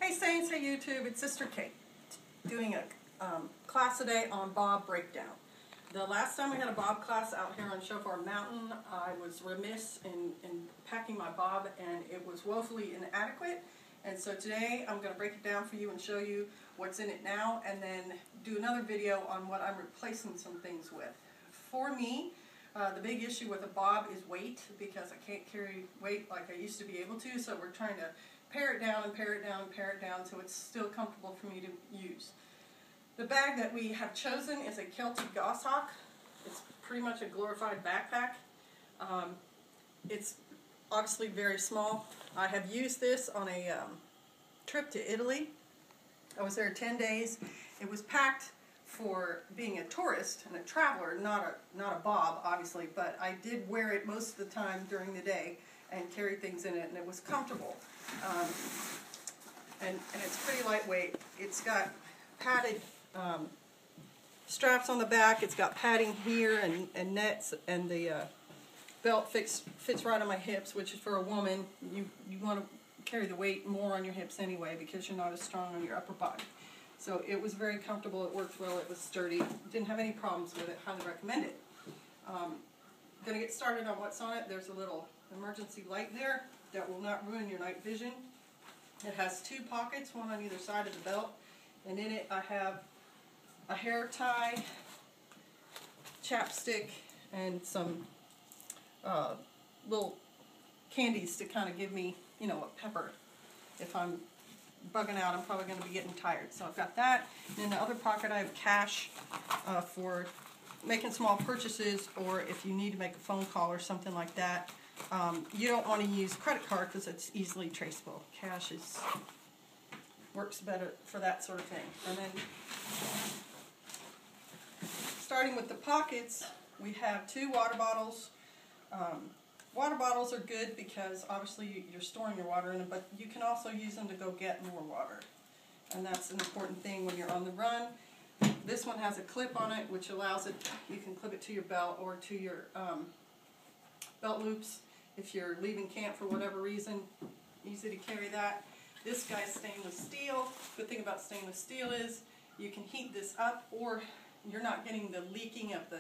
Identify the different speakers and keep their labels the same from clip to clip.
Speaker 1: Hey Saints, hey YouTube, it's Sister Kate doing a class today on bob breakdown. The last time we had a bob class out here on Shofar Mountain, I was remiss in packing my bob and it was woefully inadequate. And so today I'm going to break it down for you and show you what's in it now and then do another video on what I'm replacing some things with. For me, the big issue with a bob is weight, because I can't carry weight like I used to be able to, so we're trying to pare it down and pare it down and pare it down so it's still comfortable for me to use. The bag that we have chosen is a Celtic Goshawk. It's pretty much a glorified backpack. It's obviously very small. I have used this on a trip to Italy. I was there 10 days. It was packed for being a tourist and a traveler, not a bob, obviously, but I did wear it most of the time during the day and carry things in it, and it was comfortable. And it's pretty lightweight. It's got padded straps on the back. It's got padding here and nets, and the belt fits right on my hips, which is for a woman. You want to carry the weight more on your hips anyway because you're not as strong on your upper body. So it was very comfortable, it worked well, it was sturdy, didn't have any problems with it, highly recommend it. Going to get started on what's on it. There's a little emergency light there that will not ruin your night vision. It has two pockets, one on either side of the belt, and in it I have a hair tie, chapstick, and some little candies to kind of give me, you know, a pepper. If I'm bugging out, I'm probably going to be getting tired. So I've got that. And in the other pocket I have cash for making small purchases, or if you need to make a phone call or something like that. You don't want to use credit card because it's easily traceable. Cash works better for that sort of thing. And then starting with the pockets, we have two water bottles. Water bottles are good because obviously you're storing your water in them, but you can also use them to go get more water. And that's an important thing when you're on the run. This one has a clip on it which allows it, you can clip it to your belt or to your belt loops if you're leaving camp for whatever reason. Easy to carry that. This guy's stainless steel. Good thing about stainless steel is you can heat this up, or you're not getting the leaking of the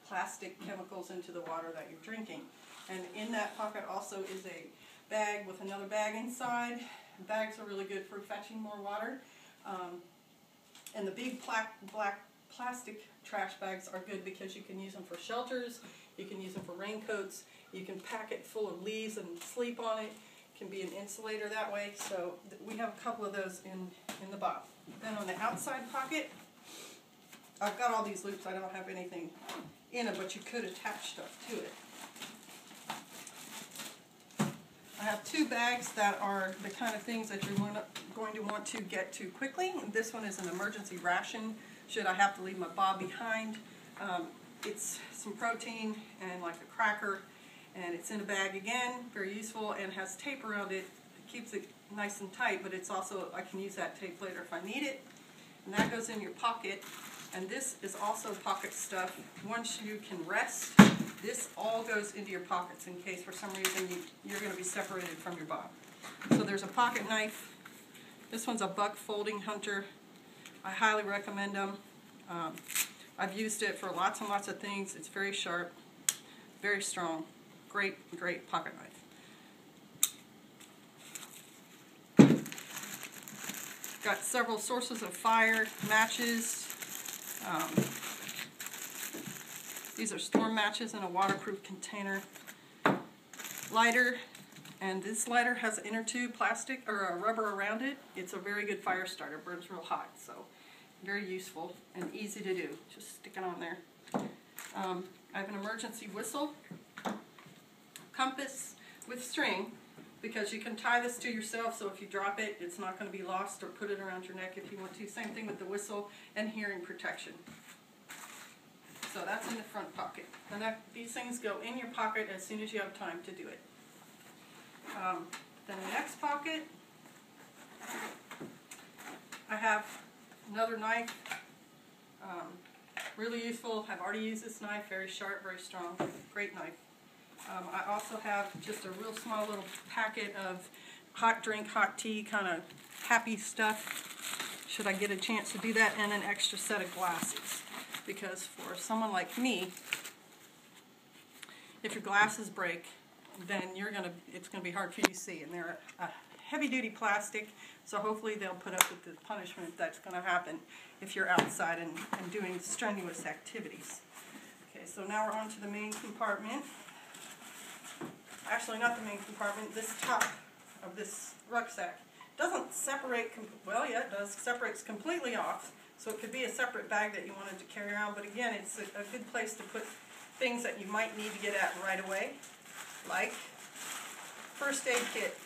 Speaker 1: plastic chemicals into the water that you're drinking. And in that pocket also is a bag with another bag inside. Bags are really good for fetching more water. And the big black plastic trash bags are good because you can use them for shelters, you can use them for raincoats, you can pack it full of leaves and sleep on it. It can be an insulator that way. So we have a couple of those in the bob. Then on the outside pocket, I've got all these loops. I don't have anything in it, but you could attach stuff to it. I have two bags that are the kind of things that you're going to want to get to quickly. This one is an emergency ration should I have to leave my bob behind. It's some protein and like a cracker, and it's in a bag again, very useful, and has tape around it. It keeps it nice and tight, but it's also, I can use that tape later if I need it. And that goes in your pocket. And this is also pocket stuff. Once you can rest, this all goes into your pockets in case for some reason you're going to be separated from your bob. So there's a pocket knife. This one's a Buck Folding Hunter. I highly recommend them. I've used it for lots and lots of things. It's very sharp, very strong. Great pocket knife. Got several sources of fire, matches. These are storm matches in a waterproof container. Lighter, and this lighter has an inner tube plastic or a rubber around it. It's a very good fire starter, burns real hot, so very useful and easy to do. Just stick it on there. I have an emergency whistle, compass with string, because you can tie this to yourself, so if you drop it, it's not going to be lost, or put it around your neck if you want to. Same thing with the whistle, and hearing protection. So that's in the front pocket. And these things go in your pocket as soon as you have time to do it. Then the next pocket, I have another knife. Really useful. I've already used this knife. Very sharp, very strong. Great knife. I also have just a real small little packet of hot drink, hot tea kind of happy stuff, should I get a chance to do that, and an extra set of glasses. Because for someone like me, if your glasses break, then it's gonna be hard for you to see, and they're a heavy-duty plastic, so hopefully they'll put up with the punishment that's gonna happen if you're outside and doing strenuous activities. Okay, so now we're on to the main compartment. Actually, not the main compartment, this top of this rucksack doesn't separate, well, yeah, it does, separates completely off, so it could be a separate bag that you wanted to carry around, but again, it's a good place to put things that you might need to get at right away, like first aid kit.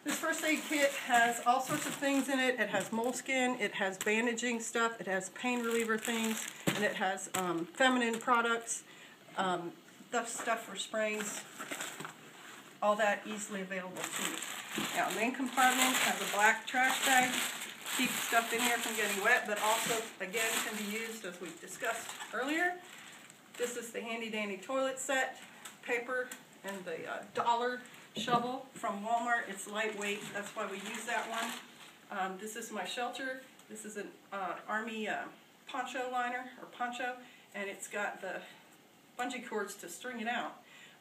Speaker 1: This first aid kit has all sorts of things in it. It has moleskin, it has bandaging stuff, it has pain reliever things, and it has feminine products, stuff for sprains, all that easily available to you. Now, main compartment has a black trash bag. Keep stuff in here from getting wet, but also, again, can be used as we've discussed earlier. This is the handy dandy toilet set, paper, and the dollar shovel from Walmart. It's lightweight, that's why we use that one. This is my shelter. This is an Army poncho liner, or poncho, and it's got the bungee cords to string it out,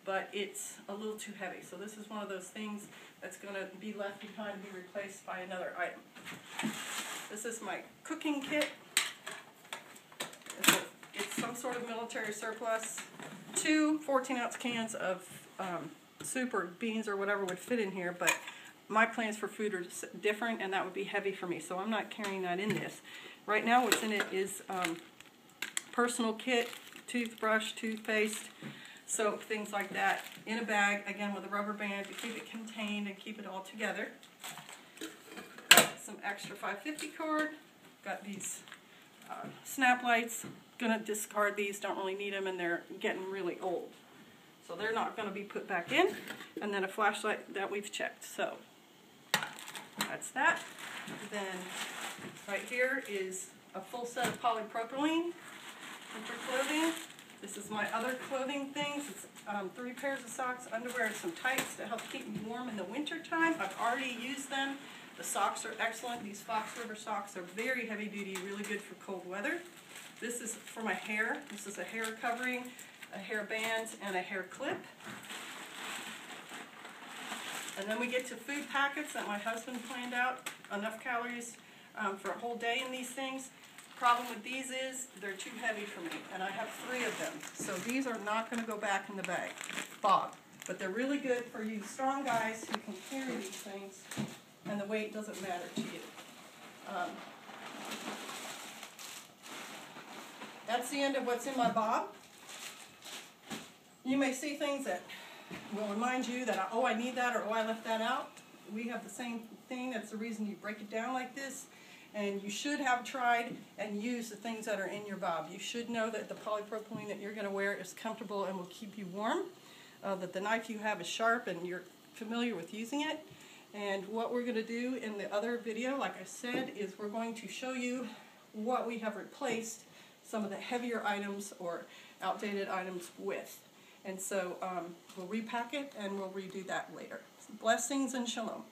Speaker 1: but it's a little too heavy. So this is one of those things that's going to be left behind and be replaced by another item. This is my cooking kit. It's some sort of military surplus. 2 14-ounce cans of soup or beans or whatever would fit in here, but my plans for food are different, and that would be heavy for me, so I'm not carrying that in this. Right now what's in it is personal kit, toothbrush, toothpaste, soap, things like that, in a bag, again with a rubber band to keep it contained and keep it all together. Some extra 550 cord, got these snap lights, gonna discard these, don't really need them, and they're getting really old. So they're not gonna be put back in, and then a flashlight that we've checked. So that's that. Then right here is a full set of polypropylene winter clothing. This is my other clothing things. It's 3 pairs of socks, underwear, and some tights to help keep me warm in the winter time. I've already used them. The socks are excellent. These Fox River socks are very heavy duty, really good for cold weather. This is for my hair. This is a hair covering, a hair band, and a hair clip. And then we get to food packets that my husband planned out. Enough calories for a whole day in these things. Problem with these is they're too heavy for me, and I have 3 of them. So these are not going to go back in the bag. But they're really good for you strong guys who can carry these things, and the weight doesn't matter to you. That's the end of what's in my bob. You may see things that will remind you that, oh, I need that, or oh, I left that out. We have the same thing. That's the reason you break it down like this. And you should have tried and used the things that are in your bob. You should know that the polypropylene that you're going to wear is comfortable and will keep you warm, that the knife you have is sharp and you're familiar with using it. And what we're going to do in the other video, like I said, is we're going to show you what we have replaced some of the heavier items or outdated items with. And so we'll repack it and we'll redo that later. Blessings and shalom.